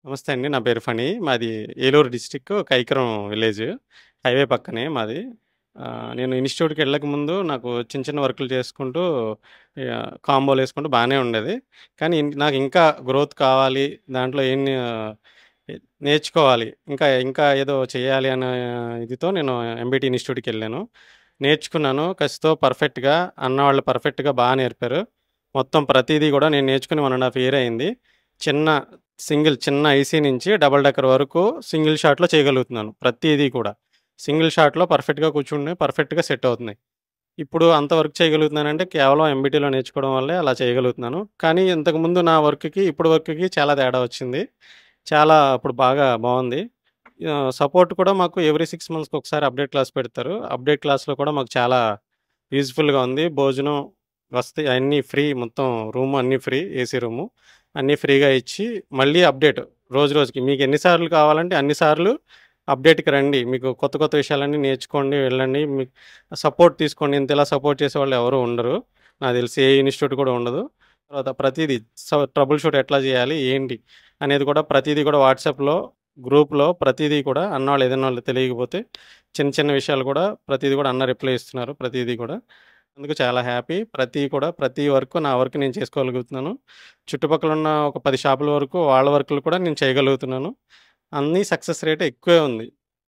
నమస్తే అండి. నా పేరు ఫణి. మాది Eluru district Kaikaram village. Highway పక్కనే మాది. నేను ఇన్‌స్టిట్యూట్‌కెళ్ళకముందు నాకు చిన్న చిన్న వర్కులు చేసుకుంటూ కాంబోలేసుకుంటూ బానే ఉండేది. కానీ నాకింకా గ్రోత్ కావాలి. దాంట్లో ఎ నేర్చుకోవాలి. ఇంకా ఇంకా ఏదో చేయాలి అనే ఇదితో నేను ఎంబీటీ ఇన్‌స్టిట్యూట్‌కెళ్ళాను. నేర్చుకున్నాను. కసితో పర్ఫెక్ట్‌గా అన్నవాళ్ళు పర్ఫెక్ట్‌గా నేర్పారు. మొత్తం ప్రతీదీ గూడా నేను నేర్చుకొని 1 ½ ఇయర్ అయింది. చిన్న చిన్న ఐసీ నుంచి డబుల్ డెక్కర్ వరకు సింగిల్ షాట్‌లో చేయగలుగుతున్నాను. ప్రతీదీ కూడా. సింగిల్ షాట్‌లో పర్ఫెక్ట్‌గా కూర్చున్నాయి. పర్ఫెక్ట్‌గా సెట్ అవుతున్నాయి. ఇప్పుడు అంత వర్క్ చేయగలుగుతున్నానంటే కేవలం ఎంబీటీలో నేర్చుకోవడం వల్లే అలా చేయగలుగుతున్నాను. కానీ ఇంతకుముందు నా వర్క్‌కి, ఇప్పుడు వర్క్‌కి చాలా తేడా వచ్చింది. చాలా ఇప్పుడు బాగా బావుంది. సపోర్ట్ కూడా మాకు ఎవ్రీ 6 మంత్స్‌కి ఒకసారి అప్డేట్ క్లాస్ పెడతారు. అప్డేట్ క్లాస్‌లో కూడా మాకు చాలా యూజ్‌ఫుల్‌గా ఉంది. భోజనం, వసతి అన్నీ ఫ్రీ. మొత్తం రూమ్ అన్నీ ఫ్రీ. AC room. అన్నీ ఫ్రీగా ఇచ్చి మళ్ళీ అప్డేట్ రోజు రోజుకి మీకు ఎన్ని సార్లు కావాలంటే అన్ని సార్లు అప్డేట్‌కి రండి. మీకు కొత్త కొత్త విషయాలన్నీ నేర్చుకోండి, వెళ్ళండి. మీకు సపోర్ట్ తీసుకోండి. ఇంతలా సపోర్ట్ చేసేవాళ్ళు ఎవరు ఉండరు. నాకు తెలిసి ఏ ఇన్‌స్టిట్యూట్ కూడా ఉండదు. తర్వాత ప్రతీదీ ట్రబుల్ షూట్ ఎట్లా చేయాలి, ఏంటి అనేది కూడా ప్రతీదీ కూడా వాట్సాప్‌లో, గ్రూప్‌లో ప్రతీదీ కూడా అన్నవాళ్ళు ఏదైనా తెలియకపోతే చిన్న చిన్న విషయాలు కూడా ప్రతీదీ కూడా అన్న రిప్లై ఇస్తున్నారు. ప్రతీదీ కూడా. అందుకు చాలా హ్యాపీ. ప్రతి వర్క్ నా వర్క్ నేను చేసుకోగలుగుతున్నాను. చుట్టుపక్కల ఉన్న ఒక 10 షాపుల వరకు వాళ్ళ వర్కులు కూడా నేను చేయగలుగుతున్నాను. అన్నీ సక్సెస్ రేట్ ఎక్కువే ఉంది.